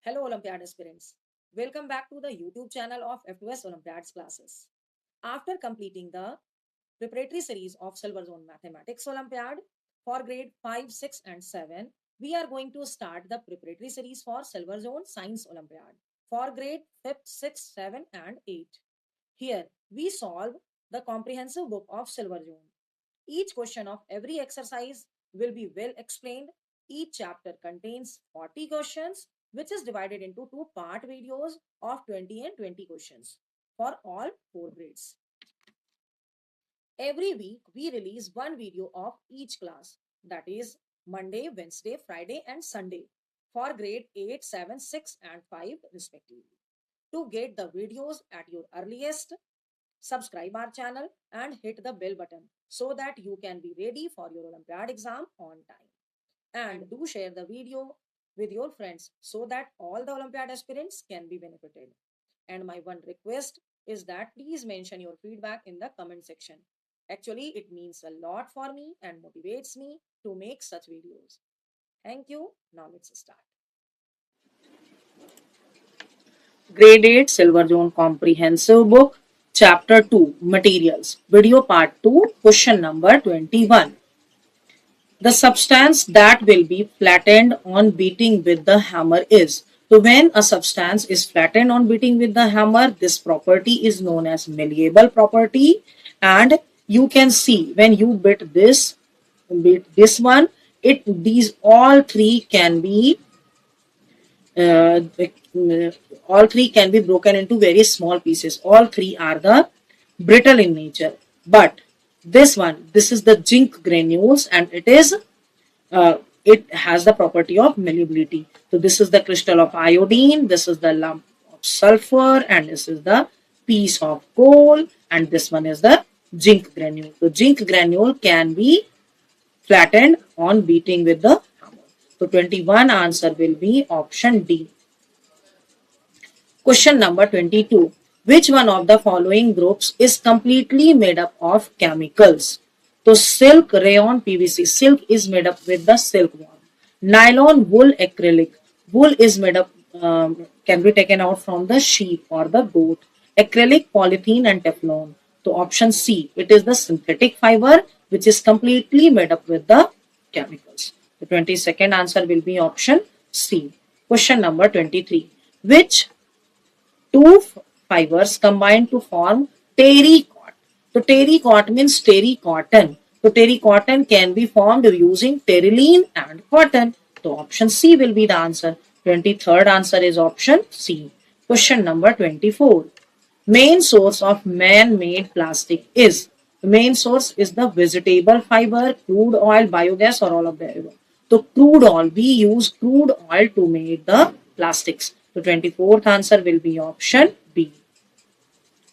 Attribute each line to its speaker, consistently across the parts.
Speaker 1: Hello, Olympiad aspirants. Welcome back to the YouTube channel of F2S Olympiads classes. After completing the preparatory series of Silver Zone Mathematics Olympiad for grade 5, 6, and 7, we are going to start the preparatory series for Silver Zone Science Olympiad for grade 5th, 6th, 7, and 8. Here, we solve the comprehensive book of Silver Zone. Each question of every exercise will be well explained. Each chapter contains 40 questions, which is divided into two part videos of 20 and 20 questions for all four grades. Every week, we release one video of each class, that is Monday, Wednesday, Friday, and Sunday for grade 8, 7, 6, and 5 respectively. To get the videos at your earliest, subscribe our channel and hit the bell button so that you can be ready for your Olympiad exam on time. And do share the video with your friends so that all the Olympiad aspirants can be benefited. And my one request is that please mention your feedback in the comment section. Actually, it means a lot for me and motivates me to make such videos. Thank you. Now let's start. Grade 8 Silver Zone Comprehensive Book, Chapter 2 Materials, Video Part 2, Question number 21. The substance that will be flattened on beating with the hammer is. So when a substance is flattened on beating with the hammer, this property is known as malleable property. And you can see when you beat this one, these all three can be uh, all three can be broken into very small pieces. All three are the brittle in nature. But this is the zinc granules, and it has the property of malleability. So this is the crystal of iodine, this is the lump of sulfur, and this is the piece of coal, and this one is the zinc granule. So zinc granule can be flattened on beating with the hammer. So 21 answer will be option D. Question number 22. Which one of the following groups is completely made up of chemicals? So silk, rayon, PVC. Silk is made up with the silkworm. Nylon, wool, acrylic. Wool is made up, can be taken out from the sheep or the goat. Acrylic, polythene, and Teflon. So option C, it is the synthetic fiber which is completely made up with the chemicals. The 22nd answer will be option C. Question number 23. Which two fibers combine to form terrycot? So terrycot means terry cotton. So terry cotton can be formed using terylene and cotton. So option C will be the answer. 23rd answer is option C. Question number 24. Main source of man-made plastic is. The main source is the vegetable fiber, crude oil, biogas, or all of the above. So crude oil, we use crude oil to make the plastics. So 24th answer will be option B.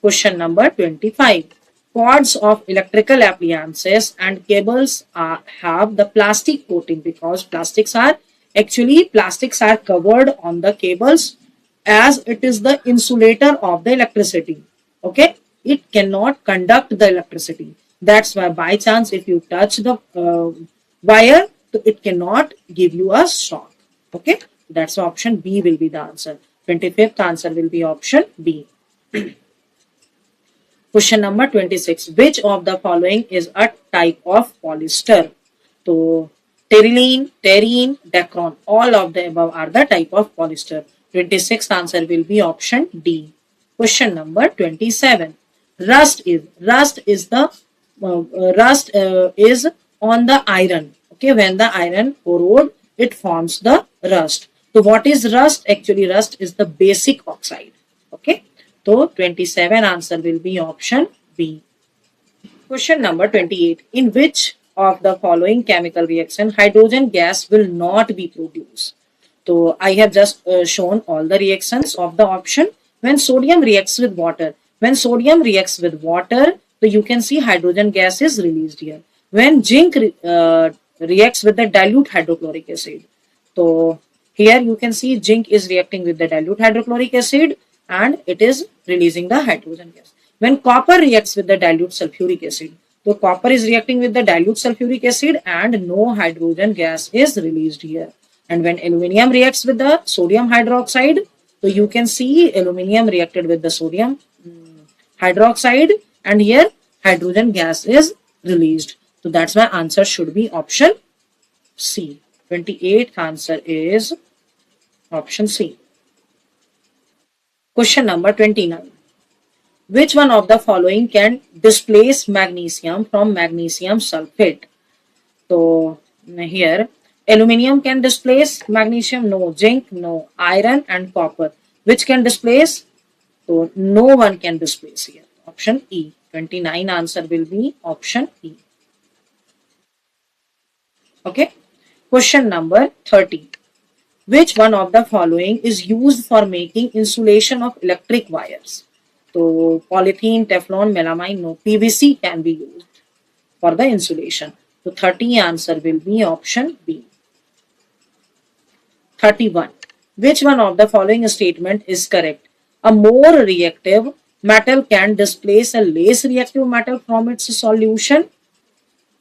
Speaker 1: Question number 25. Cords of electrical appliances and cables have the plastic coating because plastics are covered on the cables as it is the insulator of the electricity. Okay, it cannot conduct the electricity. That's why by chance if you touch the wire, it cannot give you a shock. Okay, that's why option B will be the answer. 25th answer will be option B. Question number 26. Which of the following is a type of polyester? So, terylene, terene, dacron, all of the above are the type of polyester. 26th answer will be option D. Question number 27. Rust is on the iron. Okay, when the iron corrode, it forms the rust. So what is rust? Actually, rust is the basic oxide. Okay, so 27 answer will be option B. Question number 28. In which of the following chemical reaction hydrogen gas will not be produced? So I have just shown all the reactions of the option. When sodium reacts with water, so you can see hydrogen gas is released here. When zinc reacts with the dilute hydrochloric acid, so here you can see zinc is reacting with the dilute hydrochloric acid and it is releasing the hydrogen gas. When copper reacts with the dilute sulfuric acid, so copper is reacting with the dilute sulfuric acid and no hydrogen gas is released here. And when aluminium reacts with the sodium hydroxide, so you can see aluminium reacted with the sodium hydroxide, and here hydrogen gas is released. So that's why answer should be option C. 28th answer is option C. Question number 29. Which one of the following can displace magnesium from magnesium sulfate? So here aluminium can displace magnesium, no. Zinc, no. Iron and copper. Which can displace? So no one can displace here. Option E. 29 answer will be option E. Okay. Question number 30. Which one of the following is used for making insulation of electric wires? So polythene, Teflon, melamine, no. PVC can be used for the insulation. So 30 answer will be option B. 31. Which one of the following statement is correct? A more reactive metal can displace a less reactive metal from its solution.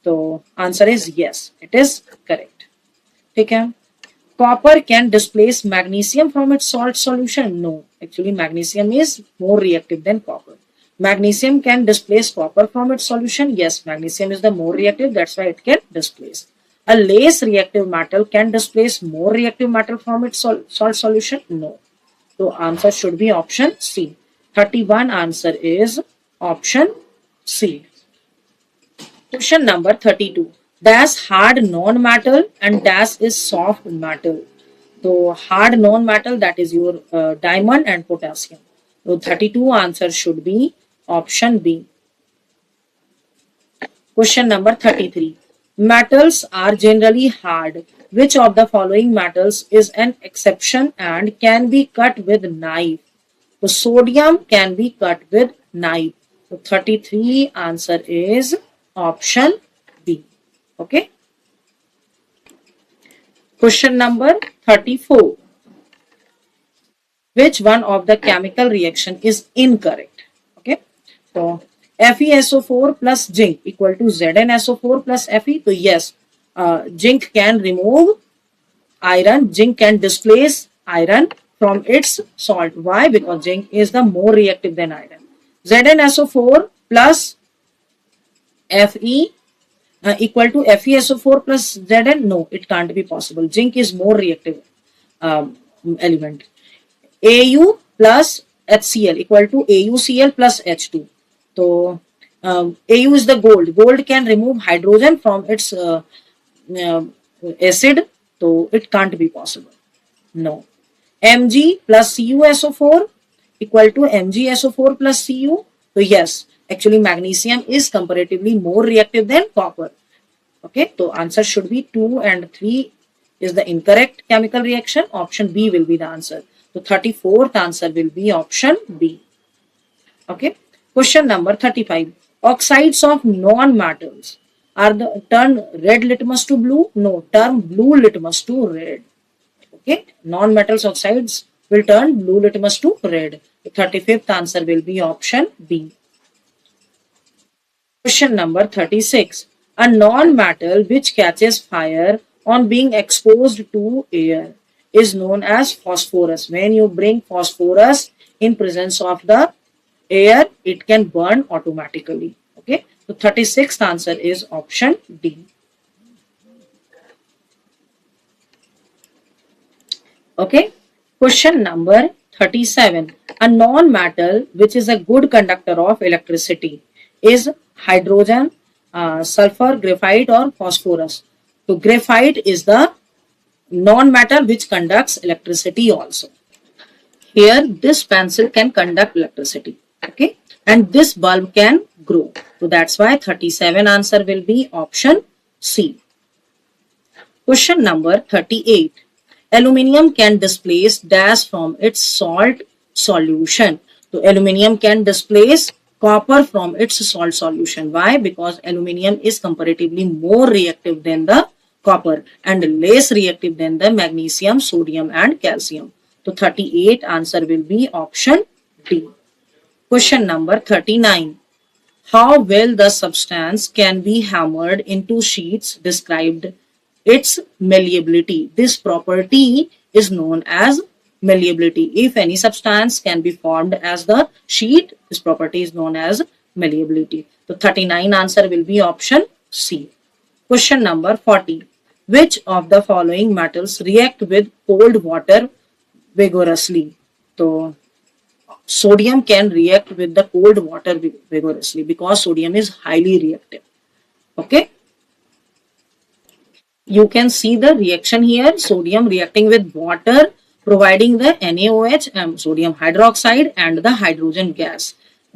Speaker 1: So answer is yes, it is correct. Okay. Copper can displace magnesium from its salt solution. No, actually magnesium is more reactive than copper. Magnesium can displace copper from its solution. Yes, magnesium is the more reactive, that's why it can displace. A less reactive metal can displace more reactive metal from its salt solution. No. So answer should be option C. 31 answer is option C. Question number 32. Dash hard non-metal and dash is soft metal. So hard non-metal, that is your diamond and potassium. So 32 answer should be option B. Question number 33. Metals are generally hard. Which of the following metals is an exception and can be cut with knife? So sodium can be cut with knife. So 33 answer is option B. Okay. Question number 34. Which one of the chemical reaction is incorrect? Okay. So FeSO4 plus zinc equal to ZnSO4 plus Fe. So yes, zinc can remove iron. Zinc can displace iron from its salt. Why? Because zinc is the more reactive than iron. ZnSO4 plus Fe equal to FeSO4 plus Zn? No, it can't be possible. Zinc is more reactive element. Au plus HCl equal to AuCl plus H2. So Au is the gold. Gold can remove hydrogen from its acid. So it can't be possible. No. Mg plus CuSO4 equal to MgSO4 plus Cu. So yes, actually magnesium is comparatively more reactive than copper. Okay, so answer should be 2 and 3 is the incorrect chemical reaction. Option B will be the answer. So 34th answer will be option B. Okay. Question number 35. Oxides of non-metals are the turn red litmus to blue? No, turn blue litmus to red. Okay. Non-metals oxides will turn blue litmus to red. The 35th answer will be option B. Question number 36. A non-metal which catches fire on being exposed to air is known as phosphorus. When you bring phosphorus in presence of the air, it can burn automatically. Okay. So 36th answer is option D. Okay. Question number 37. A non-metal which is a good conductor of electricity is hydrogen, sulfur, graphite or phosphorus. So graphite is the non-metal which conducts electricity also. Here this pencil can conduct electricity. Okay. And this bulb can grow. So that's why 37 answer will be option C. Question number 38. Aluminium can displace dash from its salt solution. So aluminium can displace copper from its salt solution. Why? Because aluminium is comparatively more reactive than the copper and less reactive than the magnesium, sodium and calcium. So 38 answer will be option D. Question number 39. How well the substance can be hammered into sheets described its malleability. This property is known as malleability. If any substance can be formed as the sheet, this property is known as malleability. So 39 answer will be option C. Question number 40. Which of the following metals react with cold water vigorously? So sodium can react with the cold water vigorously because sodium is highly reactive. Okay. You can see the reaction here, sodium reacting with water, providing the NaOH, sodium hydroxide and the hydrogen gas.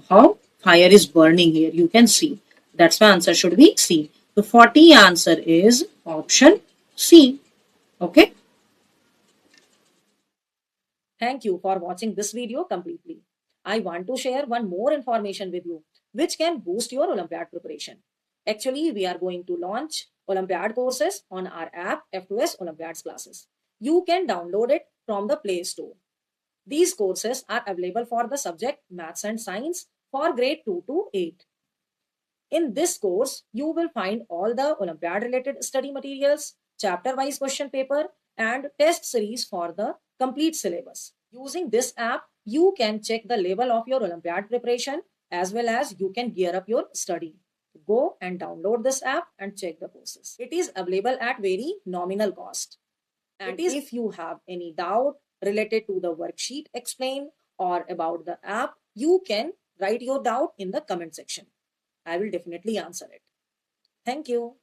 Speaker 1: How fire is burning here, you can see. That's why answer should be C. The 40 answer is option C. Okay. Thank you for watching this video completely. I want to share one more information with you, which can boost your Olympiad preparation. Actually, we are going to launch Olympiad courses on our app F2S Olympiads classes. You can download it from the Play Store. These courses are available for the subject Maths and Science for grade 2 to 8. In this course, you will find all the Olympiad related study materials, chapter wise question paper, and test series for the complete syllabus. Using this app, you can check the level of your Olympiad preparation as well as you can gear up your study. Go and download this app and check the courses. It is available at very nominal cost. And if you have any doubt related to the worksheet explained or about the app, you can write your doubt in the comment section. I will definitely answer it. Thank you.